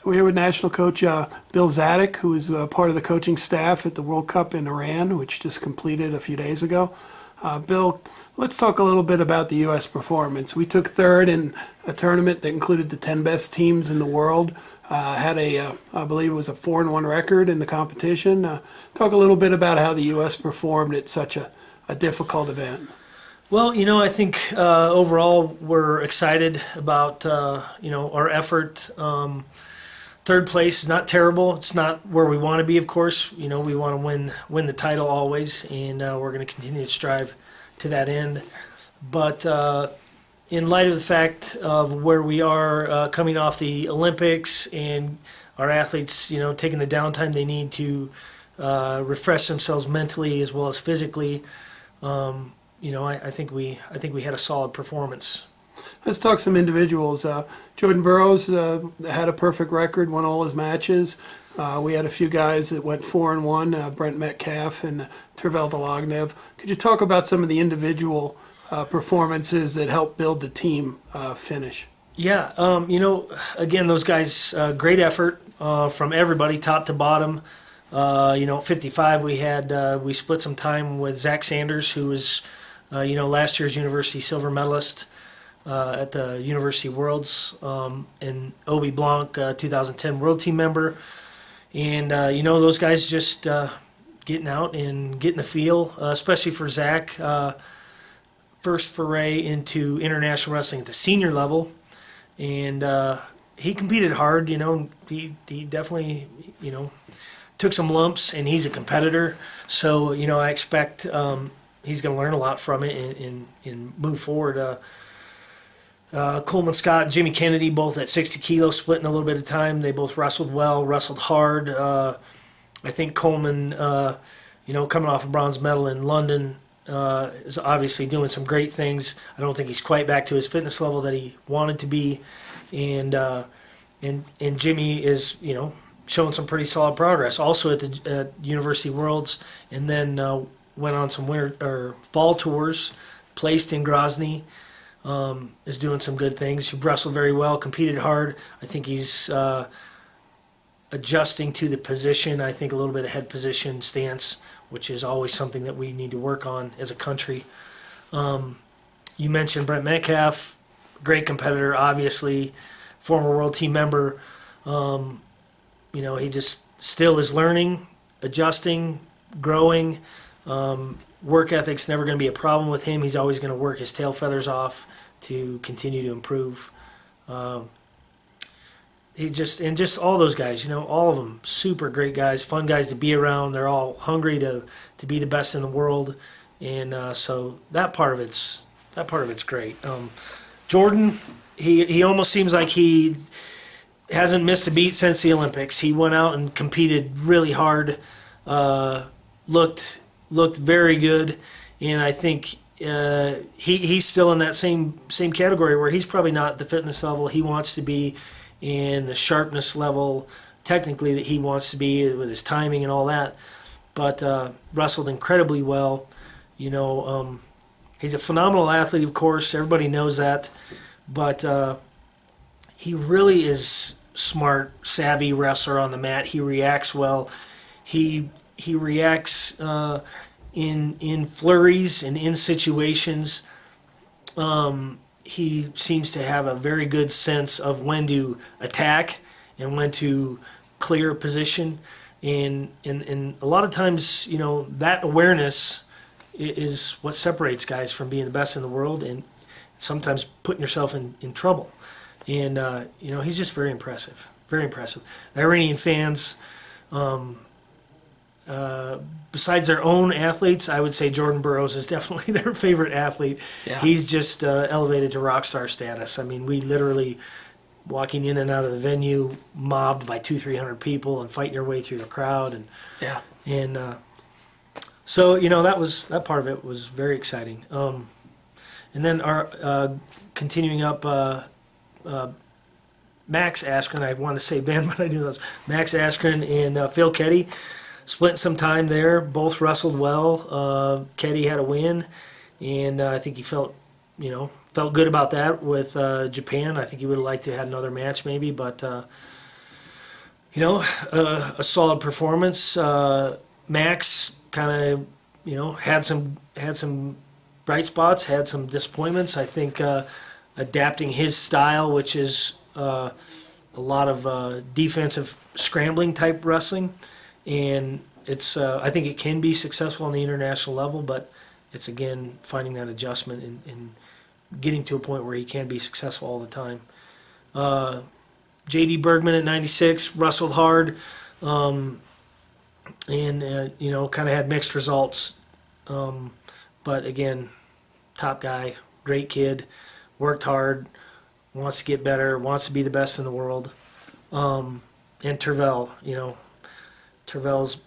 We're here with national coach Bill Zadick, who is part of the coaching staff at the World Cup in Iran, which just completed a few days ago. Bill, let's talk a little bit about the U.S. performance. We took third in a tournament that included the 10 best teams in the world. Had I believe it was a 4-1 record in the competition. Talk a little bit about how the U.S. performed at such a difficult event. Well, I think overall we're excited about, our effort. Third place is not terrible. It's not where we want to be, of course. We want to win the title always, and we're going to continue to strive to that end. But in light of the fact of where we are coming off the Olympics and our athletes, taking the downtime they need to refresh themselves mentally as well as physically, I think we had a solid performance. Let's talk some individuals. Jordan Burroughs had a perfect record, won all his matches. We had a few guys that went 4-1, Brent Metcalf and Tervel Delagnev. Could you talk about some of the individual performances that helped build the team finish? Yeah, again, those guys, great effort from everybody, top to bottom. 55, we split some time with Zach Sanders, who was, last year's university silver medalist at the University Worlds, and Obi Blanc, 2010 World Team member. And, those guys just getting out and getting the feel, especially for Zach. First foray into international wrestling at the senior level. And he competed hard, he definitely, took some lumps, and he's a competitor. So, I expect he's going to learn a lot from it and move forward. Coleman Scott and Jimmy Kennedy, both at 60 kilos, splitting a little bit of time. They both wrestled well, wrestled hard. I think Coleman, coming off a bronze medal in London, is obviously doing some great things. I don't think he's quite back to his fitness level that he wanted to be. And Jimmy is, showing some pretty solid progress. Also at the University Worlds, and then went on some fall tours, placed in Grozny. Is doing some good things. He wrestled very well, competed hard. I think he's adjusting to the position. I think a little bit of head position stance, which is always something that we need to work on as a country. You mentioned Brent Metcalf, great competitor, obviously, former World Team member. He just still is learning, adjusting, growing. Work ethic's never going to be a problem with him. He's always going to work his tail feathers off to continue to improve. Just all those guys, all of them, super great guys, fun guys to be around. They're all hungry to be the best in the world, and so that part of it's great. Jordan, he almost seems like he hasn't missed a beat since the Olympics. He went out and competed really hard, looked very good, and I think he's still in that same category where he's probably not at the fitness level he wants to be, and the sharpness level technically that he wants to be with his timing and all that, but wrestled incredibly well. He's a phenomenal athlete, of course, everybody knows that, but he really is smart, savvy wrestler on the mat. He reacts well. He reacts in flurries and in situations. He seems to have a very good sense of when to attack and when to clear a position. And a lot of times, that awareness is what separates guys from being the best in the world and sometimes putting yourself in trouble. And, he's just very impressive, very impressive. The Iranian fans, besides their own athletes, I would say Jordan Burroughs is definitely their favorite athlete. Yeah. He's just elevated to rock star status. I mean, we literally, walking in and out of the venue, mobbed by 200-300 people and fighting your way through the crowd. And yeah. And so, that part of it was very exciting. And then our continuing up, Max Askren, I want to say Ben, but I knew those. Max Askren and Phil Keddy split some time there. Both wrestled well. Keddy had a win, and I think he felt good about that with Japan. I think he would have liked to have had another match maybe, but A solid performance. Max kind of, had some bright spots, had some disappointments. I think adapting his style, which is a lot of defensive scrambling type wrestling, and it's I think it can be successful on the international level, but it's again finding that adjustment and getting to a point where he can be successful all the time. JD Bergman at 96 wrestled hard, and kind of had mixed results, but again, top guy, great kid, worked hard, wants to get better, wants to be the best in the world. And Tervel, Tervel's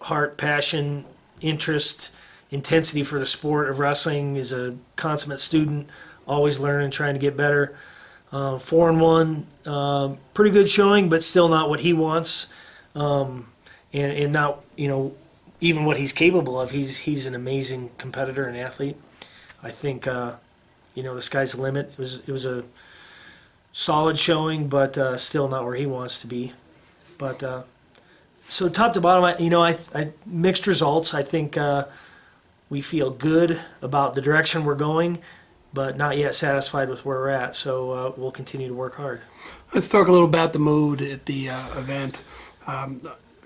heart, passion, interest, intensity for the sport of wrestling, is a consummate student, always learning, trying to get better. 4-1, pretty good showing, but still not what he wants, and not even what he's capable of. He's an amazing competitor and athlete. I think the sky's the limit. It was a solid showing, but still not where he wants to be. But so top to bottom, I mixed results. I think we feel good about the direction we're going, but not yet satisfied with where we're at. So we'll continue to work hard. Let's talk a little about the mood at the event,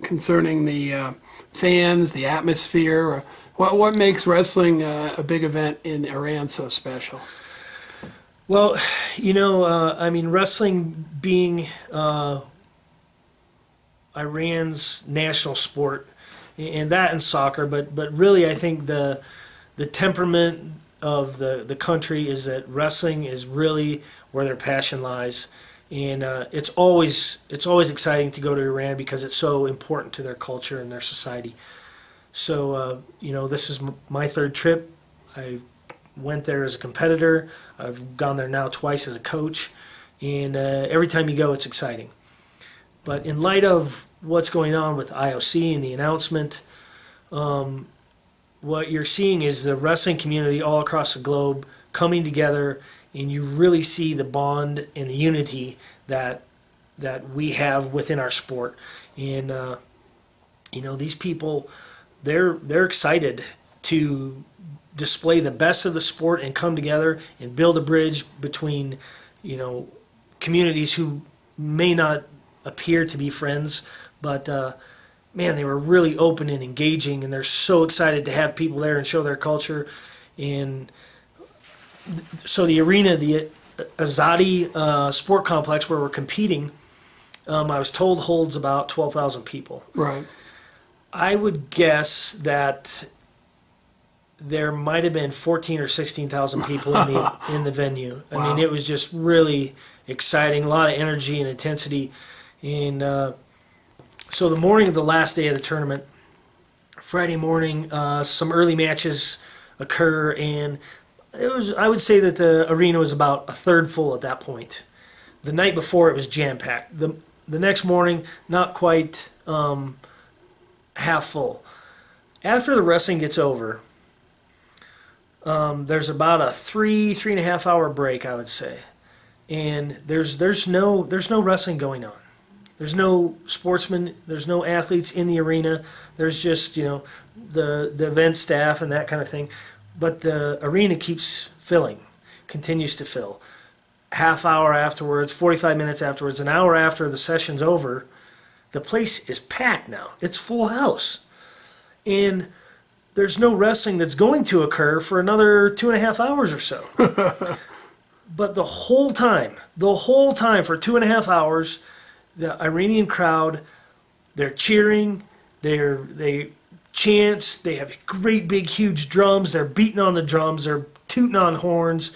concerning the fans, the atmosphere. What makes wrestling a big event in Iran so special? Well, wrestling being Iran's national sport, and that and soccer, but really I think the temperament of the country is that wrestling is really where their passion lies, and it's always exciting to go to Iran because it's so important to their culture and their society. So this is my third trip. I went there as a competitor. I've gone there now twice as a coach, and every time you go, it's exciting. But in light of what's going on with IOC and the announcement, what you're seeing is the wrestling community all across the globe coming together, and you really see the bond and the unity that we have within our sport. And these people, they're excited to display the best of the sport and come together and build a bridge between communities who may not appear to be friends, but man, they were really open and engaging, and they're so excited to have people there and show their culture. And so the arena, the Azadi sport complex where we're competing, I was told holds about 12,000 people. Right. I would guess that there might have been 14 or 16,000 people in the venue. Wow. I mean, it was just really exciting, a lot of energy and intensity. And so the morning of the last day of the tournament, Friday morning, some early matches occur, and I would say that the arena was about a third full at that point. The night before, it was jam-packed. The next morning, not quite half full. After the wrestling gets over, there's about a 3.5 hour break, I would say, and there's no wrestling going on. There's no sportsmen, there's no athletes in the arena. There's just the event staff and that kind of thing. But the arena keeps filling, continues to fill. Half hour afterwards, 45 minutes afterwards, an hour after the session's over, the place is packed now. It's full house, and there's no wrestling that's going to occur for another 2.5 hours or so. But the whole time, for 2.5 hours, the Iranian crowd, they're cheering, they chant, they have great big huge drums, they're beating on the drums, they're tooting on horns,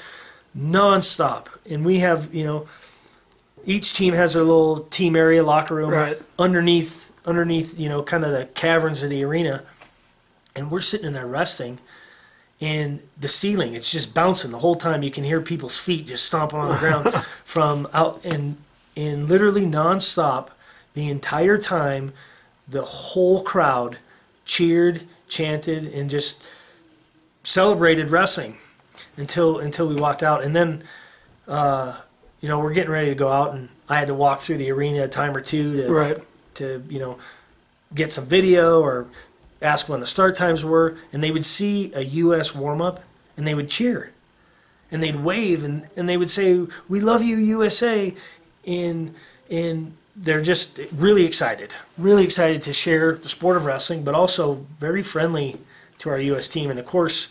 nonstop. And we have, each team has their little team area, locker room, right, underneath, kind of the caverns of the arena. And we're sitting in there resting, and the ceiling, it's just bouncing the whole time. You can hear people's feet just stomping on the ground from out, and literally nonstop the entire time. The whole crowd cheered, chanted, and just celebrated wrestling until we walked out. And then we're getting ready to go out, and I had to walk through the arena a time or two to right, to get some video or ask when the start times were, and they would see a U.S. warm-up, and they would cheer, and they'd wave, and they would say, "We love you, USA," and they're just really excited to share the sport of wrestling, but also very friendly to our U.S. team. And of course,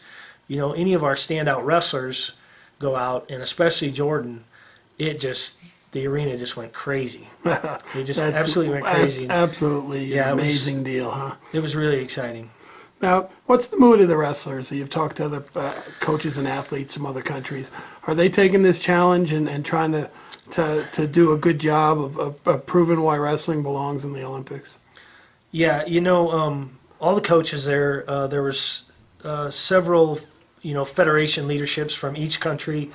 any of our standout wrestlers go out, and especially Jordan, the arena just went crazy. They just absolutely went crazy. Absolutely amazing deal, huh? It was really exciting. Now, what's the mood of the wrestlers? You've talked to other coaches and athletes from other countries. Are they taking this challenge and trying to do a good job of proving why wrestling belongs in the Olympics? Yeah, all the coaches there, there was several, federation leaderships from each country.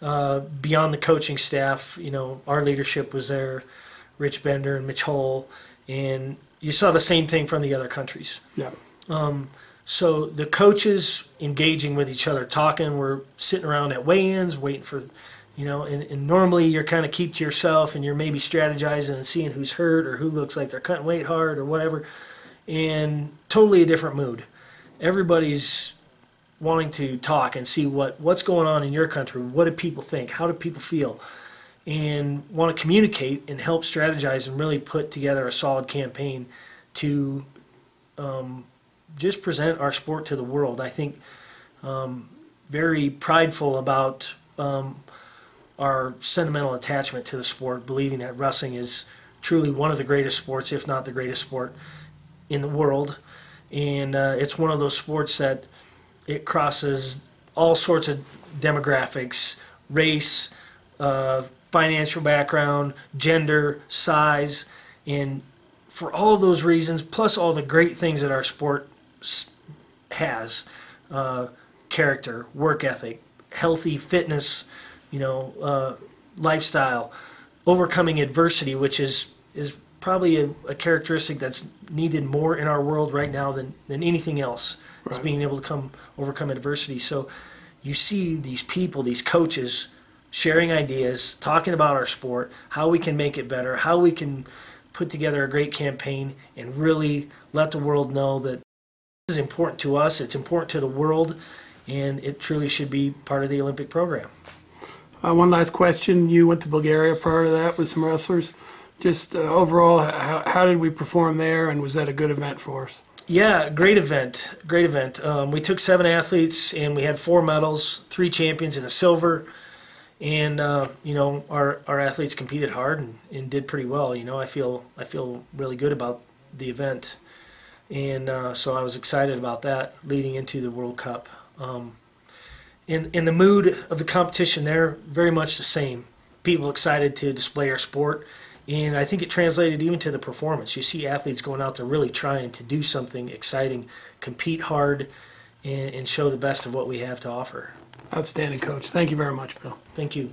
Beyond the coaching staff, our leadership was there, Rich Bender and Mitch Hull, and you saw the same thing from the other countries. Yeah. So the coaches engaging with each other, talking, we're sitting around at weigh-ins, waiting for, and normally you're kind of keep to yourself and you're maybe strategizing and seeing who's hurt or who looks like they're cutting weight hard or whatever, and totally a different mood. Everybody's wanting to talk and see what's going on in your country. What do people think? How do people feel? And want to communicate and help strategize and really put together a solid campaign to just present our sport to the world. I think very prideful about our sentimental attachment to the sport, believing that wrestling is truly one of the greatest sports, if not the greatest sport in the world. And it's one of those sports that it crosses all sorts of demographics, race, financial background, gender, size, and for all of those reasons, plus all the great things that our sport has, character, work ethic, healthy fitness, lifestyle, overcoming adversity, which is probably a characteristic that's needed more in our world right now than anything else. Right. Is being able to overcome adversity. So you see these people, these coaches, sharing ideas, talking about our sport, how we can make it better, how we can put together a great campaign and really let the world know that this is important to us, it's important to the world, and it truly should be part of the Olympic program. One last question. You went to Bulgaria prior to that with some wrestlers. Just overall, how did we perform there, and was that a good event for us? Yeah, great event. We took 7 athletes, and we had 4 medals, 3 champions and a silver. And our athletes competed hard and did pretty well. I feel really good about the event, and so I was excited about that leading into the World Cup. And the mood of the competition there, very much the same. People excited to display our sport. And I think it translated even to the performance. You see athletes going out there really trying to do something exciting, compete hard, and show the best of what we have to offer. Outstanding, Coach. Thank you very much, Bill. Thank you.